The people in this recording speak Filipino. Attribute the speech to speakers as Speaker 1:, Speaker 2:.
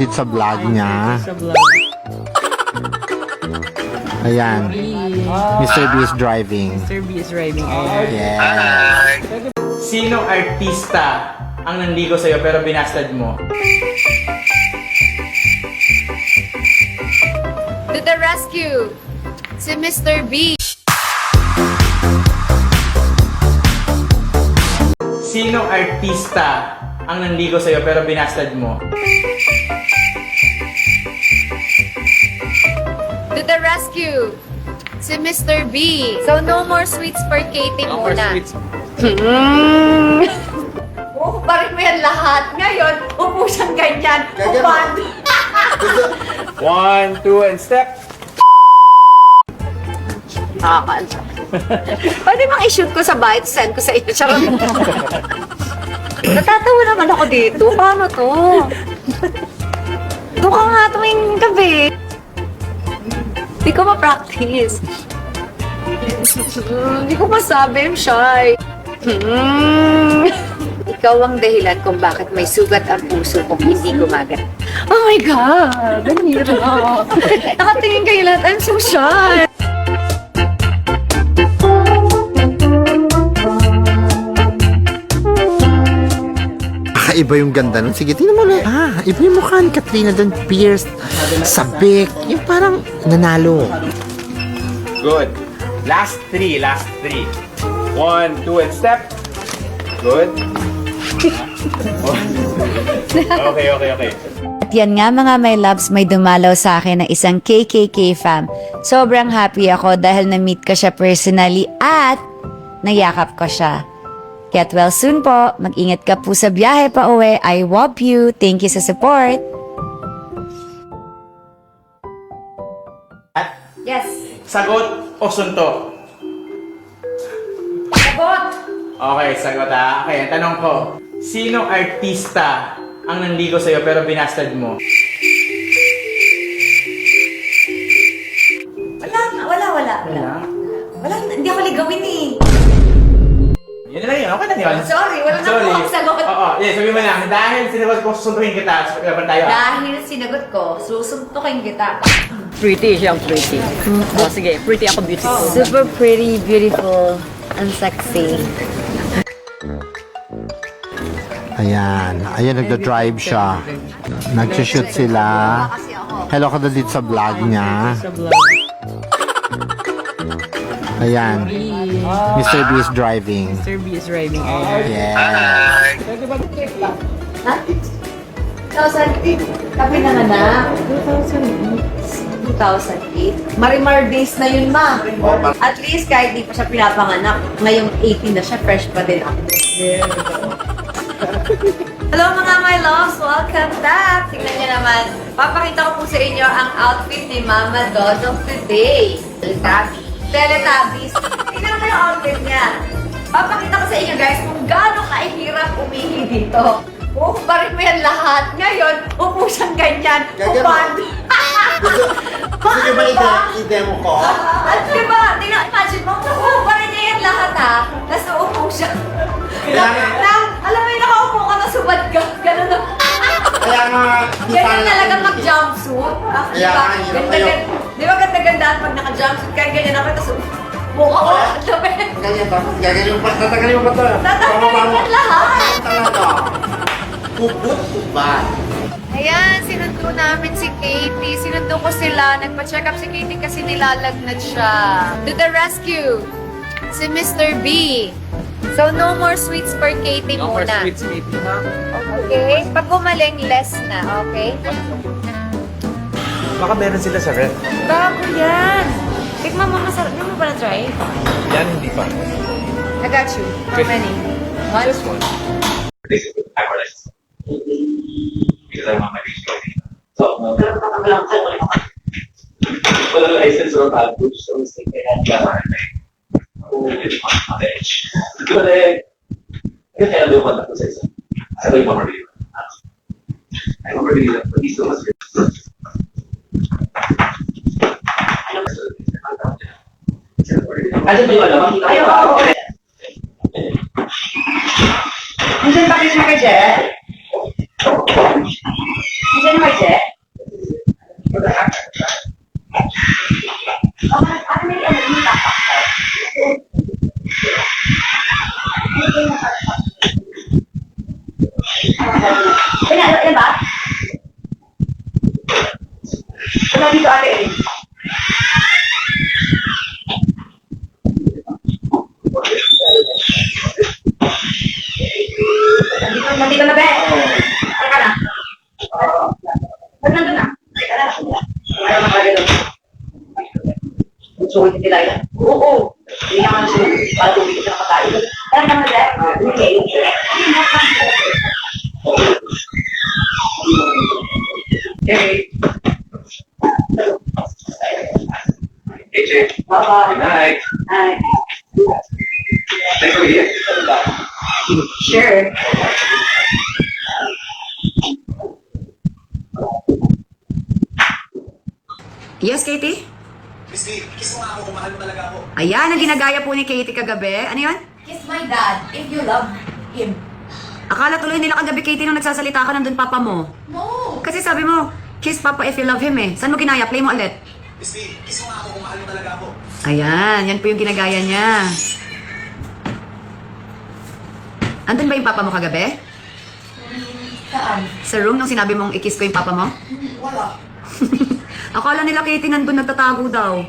Speaker 1: Sa vlog niya.
Speaker 2: Sa vlog.
Speaker 1: Ayan. Mr. B is driving.
Speaker 2: Mr. B is driving.
Speaker 1: Yes.
Speaker 3: Sinong artista ang nanligo sa'yo pero binastad mo?
Speaker 4: To the rescue! Si Mr. B!
Speaker 3: Sinong artista ang nanligo sa'yo pero binastad mo?
Speaker 4: To the rescue! Si Mr. B! So, no more sweets for Katie muna. Bakit mo yan lahat? Ngayon, upo siyang ganyan. Upan!
Speaker 3: 1, 2, and step!
Speaker 4: Nakakaan siya. Pwede bang i-shoot ko sa bahay, send ko sa iyo. Charot. Natatawa naman ako dito. Paano to? Doon ka nga tuwing gabi. Hindi ko ma-practice. Hindi ko masabi, I'm shy. Ikaw ang dahilan kung bakit may sugat ang puso kung hindi gumagat. Oh my God! Ang hirap. Nakatingin kayo lahat. I'm so shy.
Speaker 1: Iba yung ganda nun. Sige, tingnan mo na. Iba yung mukha ni Katrina doon. Pierced, sabik. Yung parang nanalo.
Speaker 3: Good. Last 3, last 3. 1, 2, and step. Good. Okay.
Speaker 5: At yan nga mga my loves, may dumalaw sa akin ng isang KKK fam. Sobrang happy ako dahil na-meet ko siya personally at nayakap ko siya. Get well soon po. Mag-ingat ka po sa biyahe pa uwi. I love you. Thank you sa support.
Speaker 4: Yes.
Speaker 3: Sagot o suntok?
Speaker 4: Sagot!
Speaker 3: Okay, sagot ha. Okay, ang tanong ko. Sinong artista ang nanligo sa'yo pero binastad mo?
Speaker 4: Wala, hindi ako ligawin eh.
Speaker 3: Yun na lang yun. Okay na yun.
Speaker 4: Sorry, wala na
Speaker 3: Sorry.
Speaker 4: akong sagot.
Speaker 3: Oo, sabi mo lang. Dahil sinagot ko, susunduin kita. Laban tayo.
Speaker 4: Dahil sinagot ko, susuntukin kita.
Speaker 2: Pretty siyang pretty. Oh, sige, pretty ako beautiful.
Speaker 5: Super pretty, beautiful, and sexy.
Speaker 1: Ayan. Ayan, nagda-drive siya. Nag-shoot sila. Hello ka na dito sa vlog niya.
Speaker 2: Sa vlog.
Speaker 1: Ayan. Mr. B is driving.
Speaker 2: Mr. B is driving.
Speaker 1: Yes.
Speaker 4: Ha? 2008? Kami na anak? 2008? Marimar days na yun, ma. At least kahit di pa siya pinapanganak, ngayong 18 na siya, fresh pa din ako. Hello mga my loves! Welcome back! Tingnan niyo naman, papakita ko po sa inyo ang outfit ni Mama Dodong today. Teletubbies. Tingnan mo yung outfit niya. Papakita ko sa inyo guys kung gaano kahirap umihi dito. Bakit mo yan lahat? Ngayon, upo siyang ganyan. Upan.
Speaker 1: Gusto niyo ba i-demo ko?
Speaker 4: At diba, imagine mo, bakit niya yan lahat ha? Tapos uupo siya. Alam mo yung nakaupo ka na subad ka. Ganun na.
Speaker 1: Kaya nga,
Speaker 4: Ganyan talaga mag-jumpsuit.
Speaker 1: Kaya nga, hirap kayo.
Speaker 4: Di ba ganda-gandaan pag naka-jumpsuit? Kaya ganyan ako, tapos mukha ko lahat labi.
Speaker 1: Ganyan, tapos gagawin mo pa, tatanggalin mo pa ito.
Speaker 4: Tatanggalin yan lahat.
Speaker 1: Talaga. Kubot-kubat.
Speaker 4: Ayan, sinundo namin si Katie. Sinundo ko sila. Nagpa-check up si Katie kasi nilalagnat siya. To the rescue! Si Mr. B. So, no more sweets for Katie muna. Okay? Pag gumaling, less na. Okay?
Speaker 3: Baka meron sila sa ref.
Speaker 4: Bago yan! Tikman mo, masarap. Hindi mo ba na-try?
Speaker 3: Yan, hindi pa.
Speaker 4: I got you. How many? One?
Speaker 3: Just one.
Speaker 6: Because I'm on my beach clothing. So, wala license or bad boots, so it's like they had gamma and on the edge. But kasi alam mo ko sa isa. Sabi ko marami. I don't really know, but he still has good. Ano ba yun? Ayaw ako. Nandiyan pa rin siya kay Jet? Nandiyan ba, Jet?
Speaker 4: Wala dito ate eh. Nandito na, be. Teka na. Ba't nandun na? Teka na. Ayaw na kagad doon. Gusto ko yung tinay. Oo. Hindi naman siya. Para tumigil sa nakakain. Tara naman, be. Okay. Okay.
Speaker 6: Hey, Jay.
Speaker 4: Bye-bye.
Speaker 6: Good night.
Speaker 4: Hi.
Speaker 6: Thanks for here.
Speaker 4: Sure.
Speaker 7: Yes, Katie?
Speaker 6: Misty, kiss mo nga ako kung mahal mo talaga ako.
Speaker 7: Ayan, ang ginagaya po ni Katie kagabi. Ano yun?
Speaker 4: Kiss my dad if you love him.
Speaker 7: Akala tuloy nila kagabi, Katie, nung nagsasalita ka nandun papa mo.
Speaker 4: No.
Speaker 7: Kasi sabi mo, kiss papa if you love him eh. Saan mo ginaya? Play mo ulit.
Speaker 6: Misty, kiss mo nga ako kung mahal mo talaga ako.
Speaker 7: Ayan, yan po yung ginagaya niya. Andun ba yung papa mo kagabi?
Speaker 4: Saan?
Speaker 7: Sa room nung sinabi mong i-kiss ko yung papa mo?
Speaker 4: Wala.
Speaker 7: Akala nila, Katie, nandun nagtatago daw.